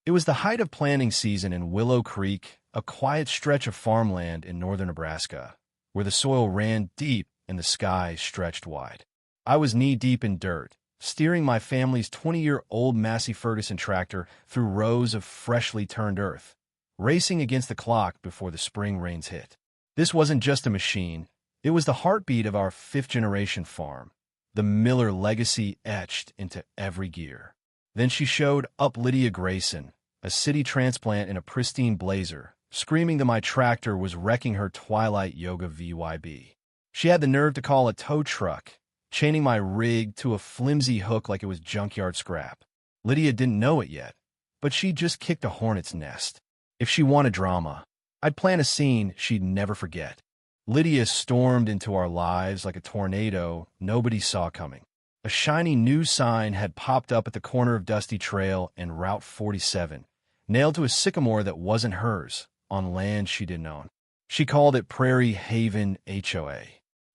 It was the height of planting season in Willow Creek, a quiet stretch of farmland in northern Nebraska, where the soil ran deep and the sky stretched wide. I was knee-deep in dirt, steering my family's 20-year-old Massey Ferguson tractor through rows of freshly turned earth, racing against the clock before the spring rains hit. This wasn't just a machine. It was the heartbeat of our fifth-generation farm, the Miller legacy etched into every gear. Then she showed up Lydia Grayson, a city transplant in a pristine blazer, screaming that my tractor was wrecking her Twilight Yoga VYB. She had the nerve to call a tow truck, chaining my rig to a flimsy hook like it was junkyard scrap. Lydia didn't know it yet, but she'd just kicked a hornet's nest. If she wanted drama, I'd plan a scene she'd never forget. Lydia stormed into our lives like a tornado nobody saw coming. A shiny new sign had popped up at the corner of Dusty Trail and Route 47, nailed to a sycamore that wasn't hers, on land she didn't own. She called it Prairie Haven HOA.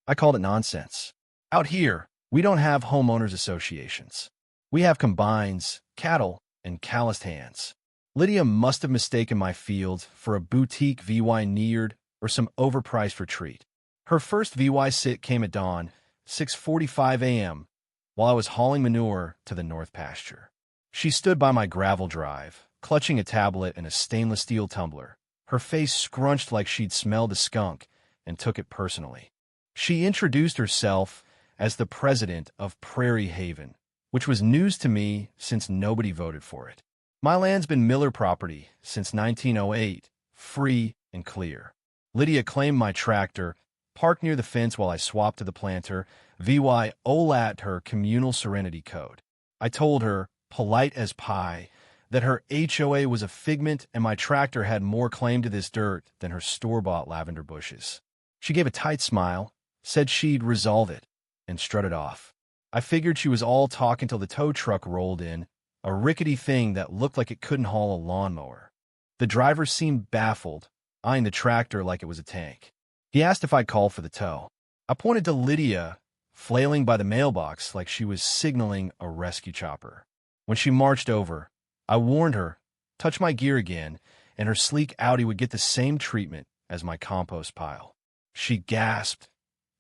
I called it nonsense. Out here, we don't have homeowners associations. We have combines, cattle, and calloused hands. Lydia must have mistaken my field for a boutique VY Neared or some overpriced retreat. Her first VY sit came at dawn, 6:45 a.m., while I was hauling manure to the north pasture. She stood by my gravel drive, clutching a tablet and a stainless steel tumbler, her face scrunched like she'd smelled a skunk and took it personally. She introduced herself as the president of Prairie Haven, which was news to me since nobody voted for it. My land's been Miller property since 1908, free and clear. Lydia claimed my tractor, parked near the fence while I swapped to the planter, VY OLAT her communal serenity code. I told her, polite as pie, that her HOA was a figment and my tractor had more claim to this dirt than her store-bought lavender bushes. She gave a tight smile, said she'd resolve it, and strutted off. I figured she was all talk until the tow truck rolled in, a rickety thing that looked like it couldn't haul a lawnmower. The driver seemed baffled, eyeing the tractor like it was a tank. He asked if I'd call for the tow. I pointed to Lydia, flailing by the mailbox like she was signaling a rescue chopper. When she marched over, I warned her, touch my gear again, and her sleek Audi would get the same treatment as my compost pile. She gasped,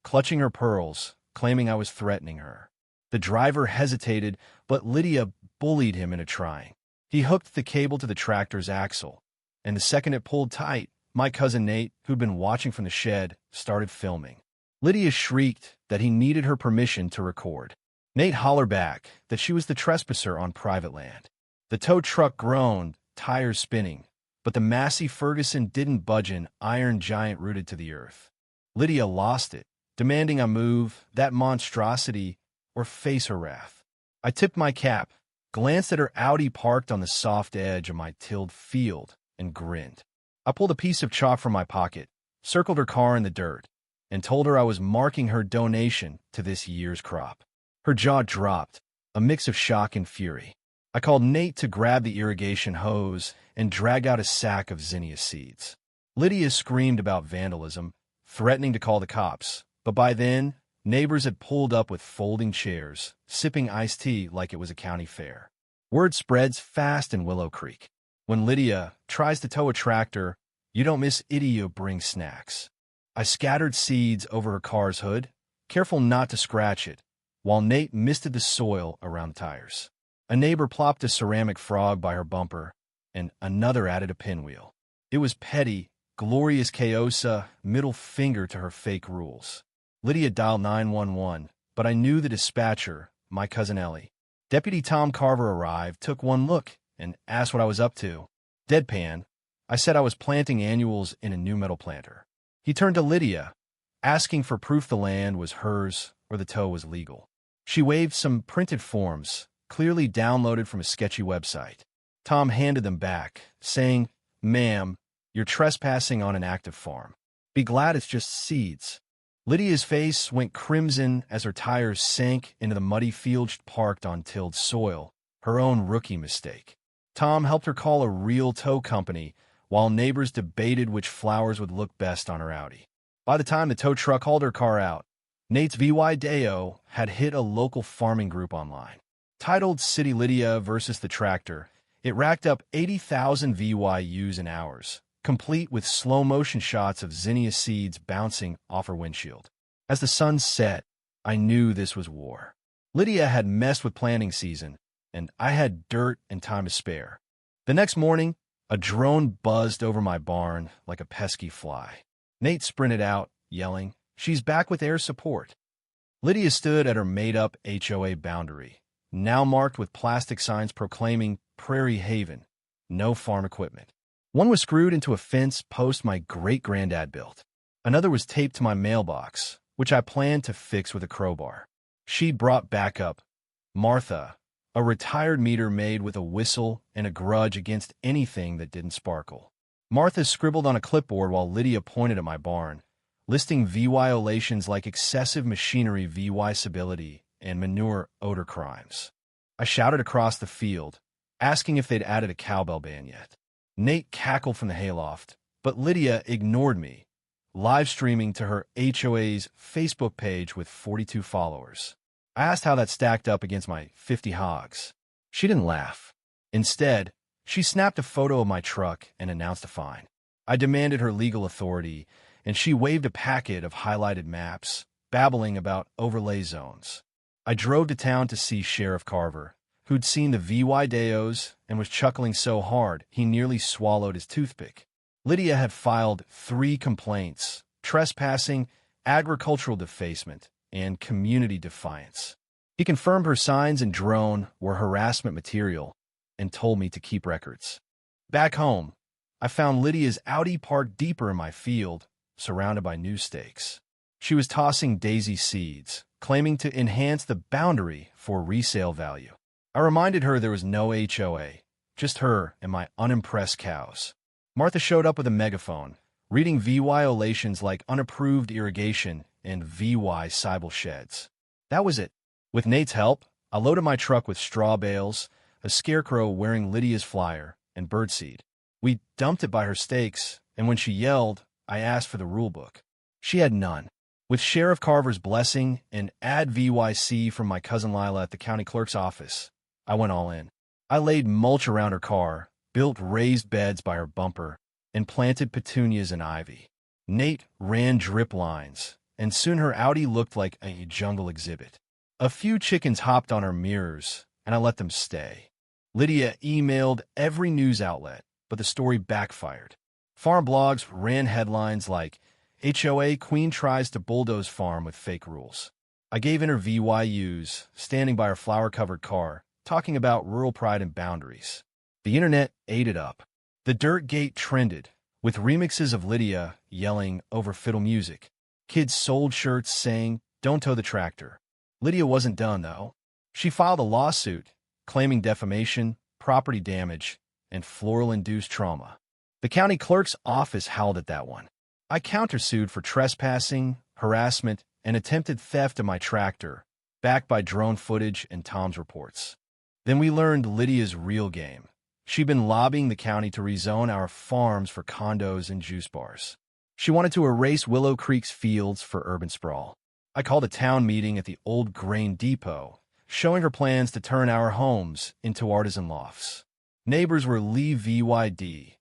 clutching her pearls, claiming I was threatening her. The driver hesitated, but Lydia bullied him into trying. He hooked the cable to the tractor's axle, and the second it pulled tight, my cousin Nate, who'd been watching from the shed, started filming. Lydia shrieked that he needed her permission to record. Nate hollered back that she was the trespasser on private land. The tow truck groaned, tires spinning, but the Massey Ferguson didn't budge, an iron giant rooted to the earth. Lydia lost it, demanding I move that monstrosity or face her wrath. I tipped my cap, glanced at her Audi parked on the soft edge of my tilled field, and grinned. I pulled a piece of chalk from my pocket, circled her car in the dirt, and told her I was marking her donation to this year's crop. Her jaw dropped, a mix of shock and fury. I called Nate to grab the irrigation hose and drag out a sack of zinnia seeds. Lydia screamed about vandalism, threatening to call the cops, but by then, neighbors had pulled up with folding chairs, sipping iced tea like it was a county fair. Word spreads fast in Willow Creek. When Lydia tries to tow a tractor, you don't miss Idio bring snacks. I scattered seeds over her car's hood, careful not to scratch it, while Nate misted the soil around the tires. A neighbor plopped a ceramic frog by her bumper, and another added a pinwheel. It was petty, glorious chaosa, middle finger to her fake rules. Lydia dialed 911, but I knew the dispatcher, my cousin Ellie. Deputy Tom Carver arrived, took one look, and asked what I was up to. Deadpan, I said I was planting annuals in a new metal planter. He turned to Lydia, asking for proof the land was hers or the tow was legal. She waved some printed forms, clearly downloaded from a sketchy website. Tom handed them back, saying, "Ma'am, you're trespassing on an active farm. Be glad it's just seeds." Lydia's face went crimson as her tires sank into the muddy field parked on tilled soil, her own rookie mistake. Tom helped her call a real tow company, while neighbors debated which flowers would look best on her Audi. By the time the tow truck hauled her car out, Nate's VY Deo had hit a local farming group online. Titled City Lydia versus the Tractor, It racked up 80,000 VYUs in hours, complete with slow-motion shots of zinnia seeds bouncing off her windshield. As the sun set, I knew this was war. Lydia had messed with planting season, and I had dirt and time to spare. The next morning, a drone buzzed over my barn like a pesky fly. Nate sprinted out, yelling, "She's back with air support." Lydia stood at her made-up HOA boundary, now marked with plastic signs proclaiming Prairie Haven, no farm equipment. One was screwed into a fence post my great-granddad built. Another was taped to my mailbox, which I planned to fix with a crowbar. She brought back up Martha, a retired meter maid with a whistle and a grudge against anything that didn't sparkle. Martha scribbled on a clipboard while Lydia pointed at my barn, listing violations like excessive machinery viewability and manure odor crimes. I shouted across the field, asking if they'd added a cowbell ban yet. Nate cackled from the hayloft, but Lydia ignored me, live streaming to her HOA's Facebook page with 42 followers. I asked how that stacked up against my 50 hogs. She didn't laugh. Instead, she snapped a photo of my truck and announced a fine. I demanded her legal authority, and she waved a packet of highlighted maps, babbling about overlay zones. I drove to town to see Sheriff Carver, who'd seen the VY Deos and was chuckling so hard he nearly swallowed his toothpick. Lydia had filed 3 complaints: trespassing, agricultural defacement, and community defiance. He confirmed her signs and drone were harassment material and told me to keep records. Back home, I found Lydia's Audi parked deeper in my field, surrounded by new stakes. She was tossing daisy seeds, claiming to enhance the boundary for resale value. I reminded her there was no HOA, just her and my unimpressed cows. Martha showed up with a megaphone, reading violations like unapproved irrigation and VY Cybele sheds. That was it. With Nate's help, I loaded my truck with straw bales, a scarecrow wearing Lydia's flyer, and birdseed. We dumped it by her stakes, and when she yelled, I asked for the rulebook. She had none. With Sheriff Carver's blessing and ad VYC from my cousin Lila at the county clerk's office, I went all in. I laid mulch around her car, built raised beds by her bumper, and planted petunias and ivy. Nate ran drip lines, and soon her Audi looked like a jungle exhibit. A few chickens hopped on her mirrors, and I let them stay. Lydia emailed every news outlet, but the story backfired. Farm blogs ran headlines like, HOA Queen tries to bulldoze farm with fake rules. I gave in her VYUs, standing by her flower-covered car, talking about rural pride and boundaries. The internet ate it up. The Dirt Gate trended, with remixes of Lydia yelling over fiddle music. Kids sold shirts saying, "Don't tow the tractor." Lydia wasn't done, though. She filed a lawsuit, claiming defamation, property damage, and floral-induced trauma. The county clerk's office howled at that one. I countersued for trespassing, harassment, and attempted theft of my tractor, backed by drone footage and Tom's reports. Then we learned Lydia's real game. She'd been lobbying the county to rezone our farms for condos and juice bars. She wanted to erase Willow Creek's fields for urban sprawl. I called a town meeting at the old grain depot, showing her plans to turn our homes into artisan lofts. Neighbors were Lee VYD.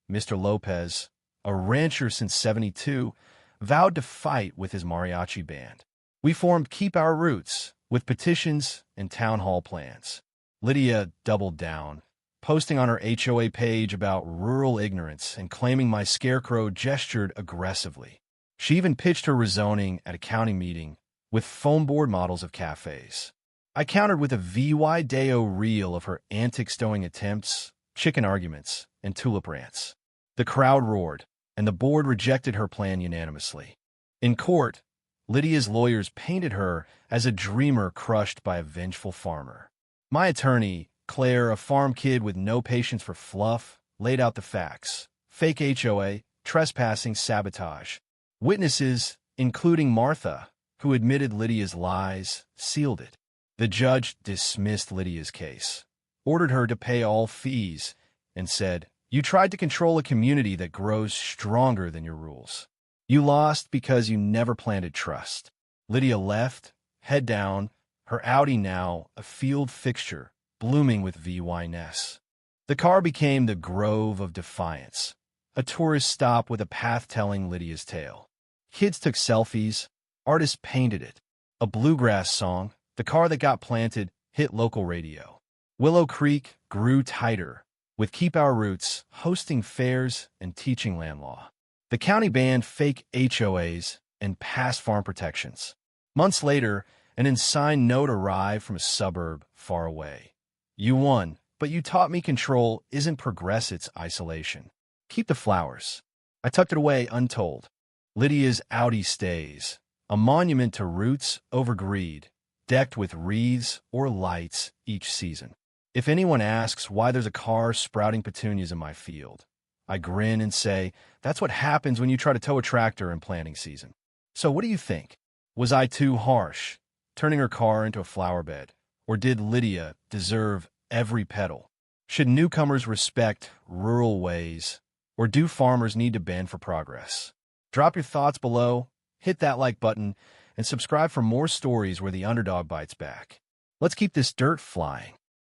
Mr. Lopez, a rancher since '72, vowed to fight with his mariachi band. We formed Keep Our Roots, with petitions and town hall plans. Lydia doubled down, posting on her HOA page about rural ignorance and claiming my scarecrow gestured aggressively. She even pitched her rezoning at a county meeting with foam board models of cafes. I countered with a VY Deo reel of her antic stowing attempts, chicken arguments, and tulip rants. The crowd roared, and the board rejected her plan unanimously. In court, Lydia's lawyers painted her as a dreamer crushed by a vengeful farmer. My attorney, Claire, a farm kid with no patience for fluff, laid out the facts. Fake HOA, trespassing, sabotage. Witnesses, including Martha, who admitted Lydia's lies, sealed it. The judge dismissed Lydia's case, ordered her to pay all fees, and said, "You tried to control a community that grows stronger than your rules. You lost because you never planted trust." Lydia left, head down, her Audi now a field fixture, blooming with VY-ness. The car became the Grove of Defiance, a tourist stop with a path telling Lydia's tale. Kids took selfies, artists painted it. A bluegrass song, The Car That Got Planted, hit local radio. Willow Creek grew tighter, with Keep Our Roots hosting fairs and teaching land law. The county banned fake HOAs and passed farm protections. Months later, an unsigned note arrived from a suburb far away. You won, but you taught me control isn't progress, it's isolation. Keep the flowers. I tucked it away untold. Lydia's Audi stays, a monument to roots over greed, decked with wreaths or lights each season. If anyone asks why there's a car sprouting petunias in my field, I grin and say, that's what happens when you try to tow a tractor in planting season. So what do you think? Was I too harsh, turning her car into a flower bed? Or did Lydia deserve every petal? Should newcomers respect rural ways, or do farmers need to bend for progress? Drop your thoughts below, hit that like button, and subscribe for more stories where the underdog bites back. Let's keep this dirt flying.